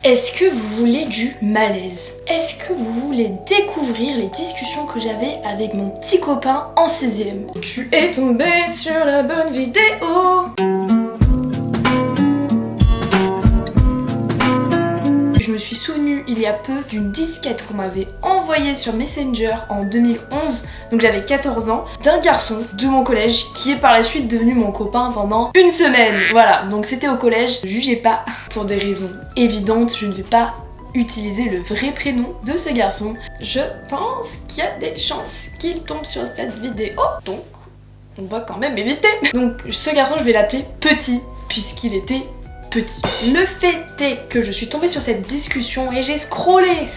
Est-ce que vous voulez du malaise? Est-ce que vous voulez découvrir les discussions que j'avais avec mon petit copain en 6ème? Tu es tombé sur la bonne vidéo. Je me suis souvenue il y a peu d'une disquette qu'on m'avait envoyée sur Messenger en 2011, donc j'avais 14 ans, d'un garçon de mon collège qui est par la suite devenu mon copain pendant une semaine. Voilà, donc c'était au collège, jugez pas, pour des raisons évidentes, je ne vais pas utiliser le vrai prénom de ce garçon. Je pense qu'il y a des chances qu'il tombe sur cette vidéo, donc on va quand même éviter. Donc ce garçon, je vais l'appeler Petit, puisqu'il était petit. Le fait est que je suis tombée sur cette discussion et j'ai scrollé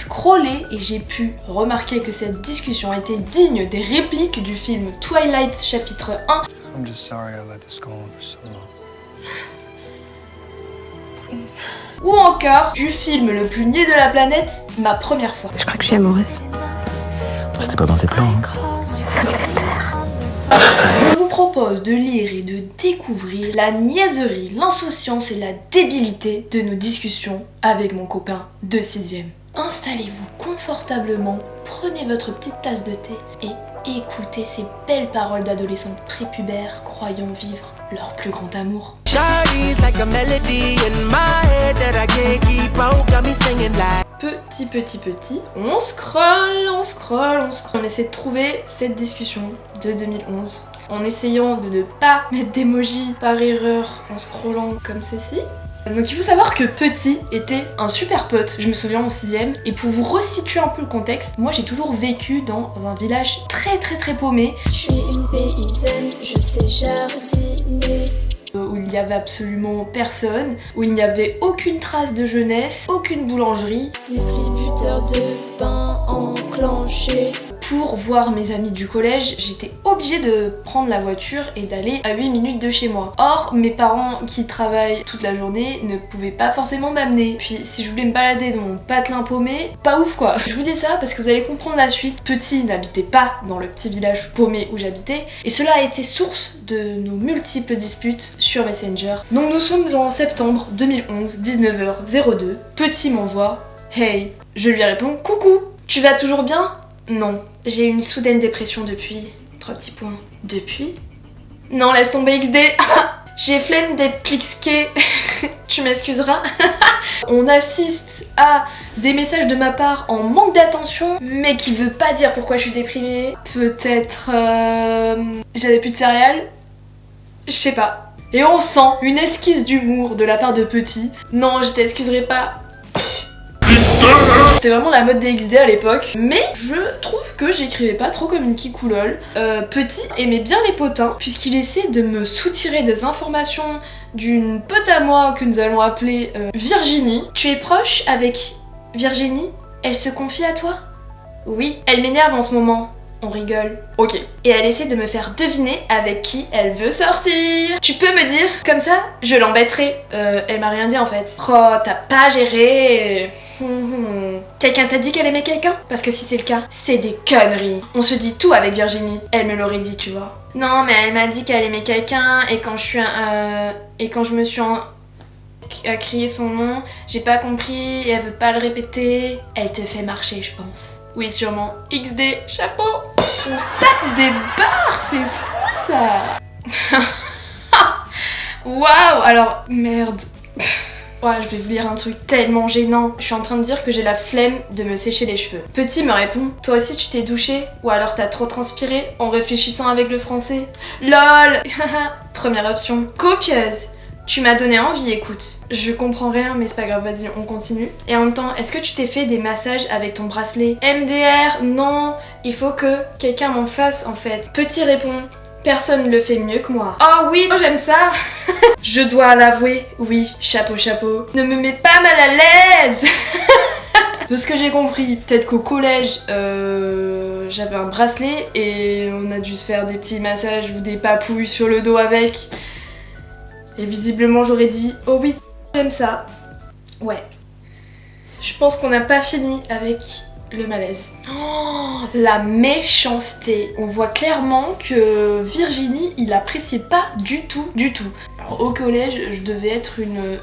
et j'ai pu remarquer que cette discussion était digne des répliques du film Twilight chapitre 1. I'm just sorry I let this go on for so long. Please. Ou encore du film le plus niais de la planète, Ma première fois. Je crois que je suis amoureuse. C'était pas dans tes plans, hein. Ça me fait peur. Je vous propose de lire et de découvrir la niaiserie, l'insouciance et la débilité de nos discussions avec mon copain de 6ème. Installez-vous confortablement, prenez votre petite tasse de thé et écoutez ces belles paroles d'adolescents prépubères croyant vivre leur plus grand amour. Petit, on scroll. On essaie de trouver cette discussion de 2011 en essayant de ne pas mettre d'emoji par erreur en scrollant comme ceci. Donc il faut savoir que Petit était un super pote, je me souviens en 6ème, et pour vous resituer un peu le contexte, moi j'ai toujours vécu dans un village très paumé. Je suis une paysanne, je sais jardiner. Où il n'y avait absolument personne, où il n'y avait aucune trace de jeunesse, aucune boulangerie. Distributeur de pain enclenché. Pour voir mes amis du collège, j'étais obligée de prendre la voiture et d'aller à 8 minutes de chez moi. Or, mes parents qui travaillent toute la journée ne pouvaient pas forcément m'amener. Puis si je voulais me balader dans mon patelin paumé, pas ouf quoi. Je vous dis ça parce que vous allez comprendre la suite. Petit n'habitait pas dans le petit village paumé où j'habitais et cela a été source de nos multiples disputes sur Messenger. Donc nous sommes en septembre 2011, 19h02. Petit m'envoie « Hey ». Je lui réponds « Coucou, tu vas toujours bien ?» Non, j'ai eu une soudaine dépression depuis. 3 petits points. Depuis? Non, laisse tomber XD. J'ai flemme d'expliquer. Tu m'excuseras. On assiste à des messages de ma part en manque d'attention, mais qui veut pas dire pourquoi je suis déprimée. Peut-être j'avais plus de céréales. Je sais pas. Et on sent une esquisse d'humour de la part de Petit. Non, je t'excuserai pas. C'était vraiment la mode des XD à l'époque, mais je trouve que j'écrivais pas trop comme une kikoulol. Petit aimait bien les potins, puisqu'il essaie de me soutirer des informations d'une pote à moi que nous allons appeler Virginie. Tu es proche avec Virginie? Elle se confie à toi? Oui, elle m'énerve en ce moment. On rigole. Ok. Et elle essaie de me faire deviner avec qui elle veut sortir. Tu peux me dire? Comme ça, je l'embêterai. Elle m'a rien dit en fait. Oh, t'as pas géré. Quelqu'un t'a dit qu'elle aimait quelqu'un? Parce que si c'est le cas, c'est des conneries. On se dit tout avec Virginie. Elle me l'aurait dit, tu vois. Non, mais elle m'a dit qu'elle aimait quelqu'un et quand je me suis à crier son nom, j'ai pas compris et elle veut pas le répéter. Elle te fait marcher, je pense. Oui, sûrement. XD, chapeau. On se tape des barres, c'est fou ça. Waouh, alors merde. Ouais, je vais vous lire un truc tellement gênant. Je suis en train de dire que j'ai la flemme de me sécher les cheveux. Petit me répond, toi aussi tu t'es douché? Ou alors t'as trop transpiré en réfléchissant avec le français? LOL. Première option. Copieuse. Tu m'as donné envie, écoute. Je comprends rien, mais c'est pas grave, vas-y, on continue. Et en même temps, est-ce que tu t'es fait des massages avec ton bracelet? MDR, non. Il faut que quelqu'un m'en fasse en fait. Petit répond, personne ne le fait mieux que moi. Oh oui, oh, j'aime ça. Je dois l'avouer, oui, chapeau. Ne me mets pas mal à l'aise. De ce que j'ai compris, peut-être qu'au collège, j'avais un bracelet et on a dû se faire des petits massages ou des papouilles sur le dos avec. Et visiblement j'aurais dit « Oh oui, j'aime ça ». Ouais. Je pense qu'on n'a pas fini avec le malaise. Oh, la méchanceté. On voit clairement que Virginie, il appréciait pas du tout. Alors Au collège, je devais être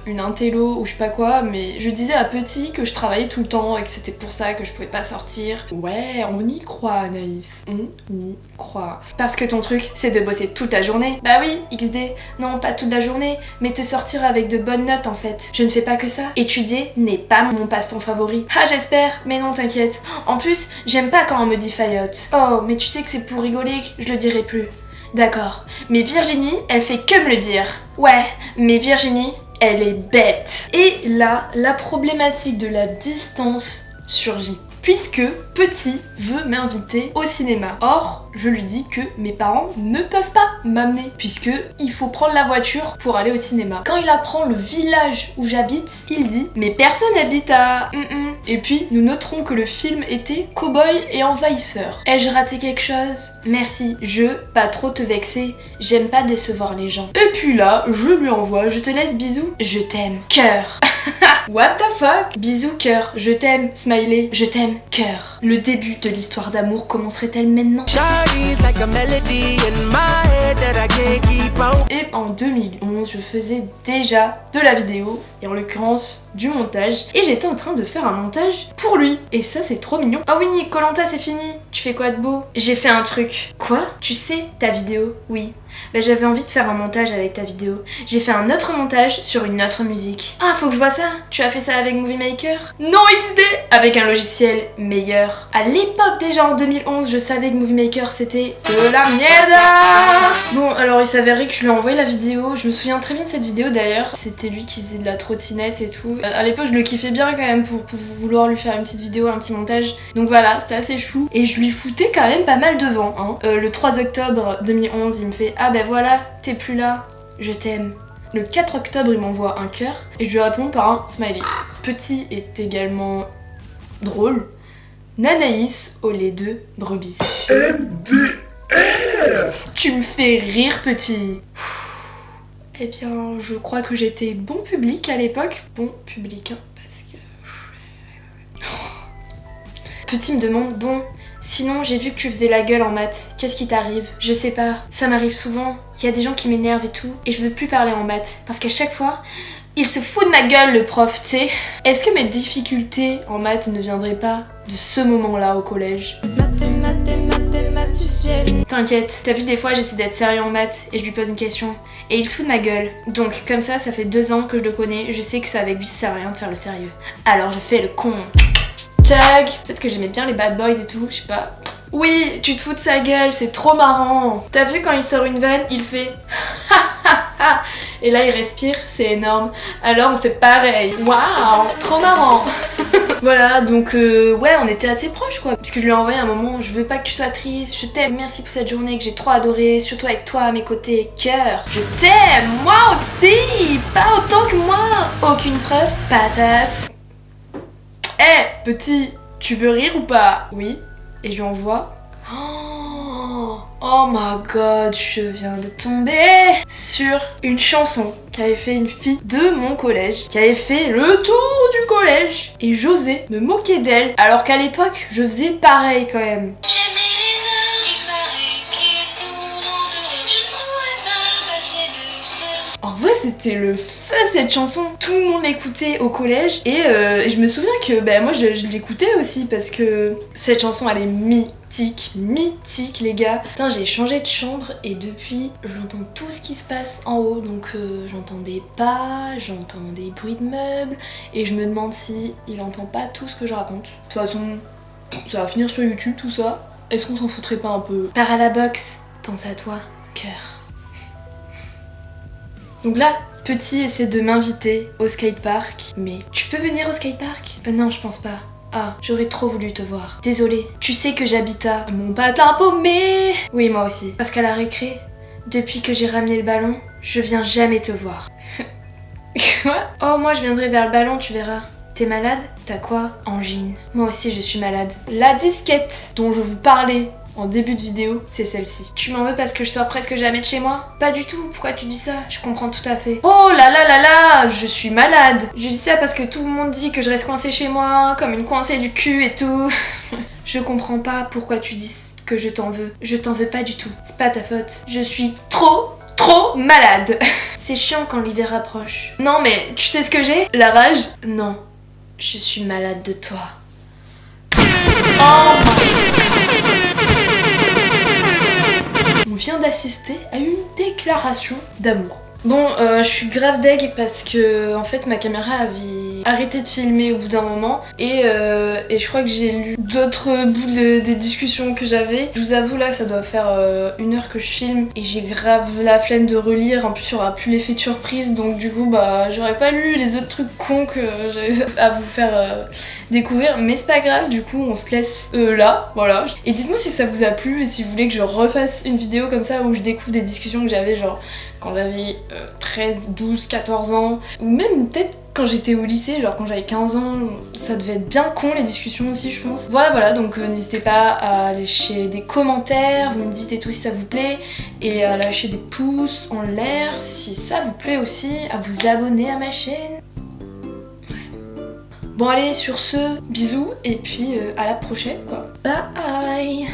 une intello ou je sais pas quoi, mais je disais à Petit que je travaillais tout le temps et que c'était pour ça que je pouvais pas sortir. Ouais, on y croit Anaïs, on y croit. Parce que ton truc, c'est de bosser toute la journée. Bah oui, XD, non pas toute la journée, mais te sortir avec de bonnes notes en fait. Je ne fais pas que ça. Étudier n'est pas mon passe-temps favori. Ah j'espère, mais non t'inquiète. En plus, j'aime pas quand on me dit faillotte. Oh, mais tu sais que c'est pour rigoler, je le dirai plus. D'accord, mais Virginie, elle fait que me le dire. Ouais, mais Virginie, elle est bête. Et là, la problématique de la distance surgit. Puisque Petit veut m'inviter au cinéma. Or, je lui dis que mes parents ne peuvent pas m'amener, puisque il faut prendre la voiture pour aller au cinéma. Quand il apprend le village où j'habite, il dit « Mais personne n'habite à... » Et puis, nous noterons que le film était Cowboy et envahisseur. Ai-je raté quelque chose? Merci, pas trop te vexer, j'aime pas décevoir les gens. Et puis là, je lui envoie « Je te laisse, bisous, je t'aime, cœur ». What the fuck? Bisous cœur, je t'aime, smiley, je t'aime, cœur. Le début de l'histoire d'amour commencerait-elle maintenant? Et en 2011, je faisais déjà de la vidéo, et en l'occurrence du montage, et j'étais en train de faire un montage pour lui. Et ça c'est trop mignon. Oh oui, Koh-Lanta c'est fini, tu fais quoi de beau? J'ai fait un truc. Quoi? Tu sais, ta vidéo? Oui. Bah j'avais envie de faire un montage avec ta vidéo. J'ai fait un autre montage sur une autre musique. Ah, faut que je vois ça. Tu as fait ça avec Movie Maker? Non XD! Avec un logiciel meilleur. À l'époque déjà en 2011, je savais que Movie Maker c'était de la mierda. Bon, alors il s'avérait que je lui ai envoyé la vidéo. Je me souviens très bien de cette vidéo d'ailleurs. C'était lui qui faisait de la trottinette et tout. À l'époque je le kiffais bien quand même pour vouloir lui faire une petite vidéo, un petit montage. Donc voilà, c'était assez chou. Et je lui foutais quand même pas mal de vent. Hein. Le 3 octobre 2011, il me fait « Ah ben voilà, t'es plus là, je t'aime ». Le 4 octobre, il m'envoie un cœur et je lui réponds par un smiley. Petit est également drôle. Nanaïs au lait de brebis. MDR. Tu me fais rire, Petit. Eh bien, je crois que j'étais bon public à l'époque. Bon public, hein, parce que... Petit me demande, bon, sinon j'ai vu que tu faisais la gueule en maths. Qu'est-ce qui t'arrive? Je sais pas, ça m'arrive souvent. Il y a des gens qui m'énervent et tout, et je veux plus parler en maths. Parce qu'à chaque fois, il se fout de ma gueule le prof, tu sais. Est-ce que mes difficultés en maths ne viendraient pas de ce moment-là au collège? T'inquiète, t'as vu des fois j'essaie d'être sérieux en maths et je lui pose une question et il se fout de ma gueule. Donc comme ça fait 2 ans que je le connais, je sais que ça avec lui ça sert à rien de faire le sérieux. Alors je fais le con. Tag. Peut-être que j'aimais bien les bad boys et tout, je sais pas. Oui, tu te fous de sa gueule, c'est trop marrant. T'as vu quand il sort une vanne, il fait et là il respire, c'est énorme. Alors on fait pareil. Waouh, trop marrant. Voilà, donc ouais, on était assez proches quoi. Parce que je lui ai envoyé un moment, je veux pas que tu sois triste, je t'aime, merci pour cette journée que j'ai trop adoré, surtout avec toi à mes côtés, cœur. Je t'aime, moi aussi, pas autant que moi. Aucune preuve, patate. Eh, Petit, tu veux rire ou pas? Oui. Et je lui envoie. Oh my god, je viens de tomber sur une chanson qu'avait fait une fille de mon collège, qui avait fait le tour du collège. Et j'osais me moquer d'elle, alors qu'à l'époque, je faisais pareil quand même. En vrai c'était le feu cette chanson, tout le monde l'écoutait au collège et je me souviens que moi je l'écoutais aussi parce que cette chanson elle est mythique les gars. Putain, j'ai changé de chambre et depuis j'entends tout ce qui se passe en haut, donc j'entends des pas, j'entends des bruits de meubles et je me demande si il entend pas tout ce que je raconte. De toute façon ça va finir sur YouTube tout ça, est-ce qu'on s'en foutrait pas un peu? Pars à la boxe, pense à toi, cœur. Donc là, Petit essaie de m'inviter au skatepark. Mais tu peux venir au skatepark? Non, je pense pas. Ah, j'aurais trop voulu te voir. Désolée. Tu sais que j'habite à mon patin paumé. Oui, moi aussi. Parce qu'à la récré, depuis que j'ai ramené le ballon, je viens jamais te voir. Quoi? Oh, moi je viendrai vers le ballon, tu verras. T'es malade? T'as quoi? Angine. Moi aussi je suis malade. La disquette dont je vous parlais en début de vidéo, c'est celle-ci. Tu m'en veux parce que je sors presque jamais de chez moi? Pas du tout, pourquoi tu dis ça? Je comprends tout à fait. Oh là là là là, je suis malade. Je dis ça parce que tout le monde dit que je reste coincée chez moi, comme une coincée du cul et tout. Je comprends pas pourquoi tu dis que je t'en veux. Je t'en veux pas du tout, c'est pas ta faute. Je suis trop malade. C'est chiant quand l'hiver approche. Non mais tu sais ce que j'ai? La rage? Non. Je suis malade de toi. Oh my God. On vient d'assister à une déclaration d'amour. Bon, je suis grave deg parce que en fait ma caméra avait arrêté de filmer au bout d'un moment et je crois que j'ai lu d'autres bouts des discussions que j'avais. Je vous avoue là que ça doit faire 1 heure que je filme et j'ai grave la flemme de relire. En plus il y aura plus l'effet de surprise, donc du coup bah j'aurais pas lu les autres trucs cons que j'avais à vous faire découvrir, mais c'est pas grave, du coup on se laisse là, voilà. Et dites-moi si ça vous a plu et si vous voulez que je refasse une vidéo comme ça où je découvre des discussions que j'avais genre quand j'avais 13, 12, 14 ans, ou même peut-être quand j'étais au lycée, genre quand j'avais 15 ans, ça devait être bien con les discussions aussi je pense. Voilà, donc n'hésitez pas à lâcher des commentaires, vous me dites et tout si ça vous plaît, et à lâcher des pouces en l'air si ça vous plaît aussi, à vous abonner à ma chaîne. Bon allez, sur ce, bisous, et puis à la prochaine quoi. Bye.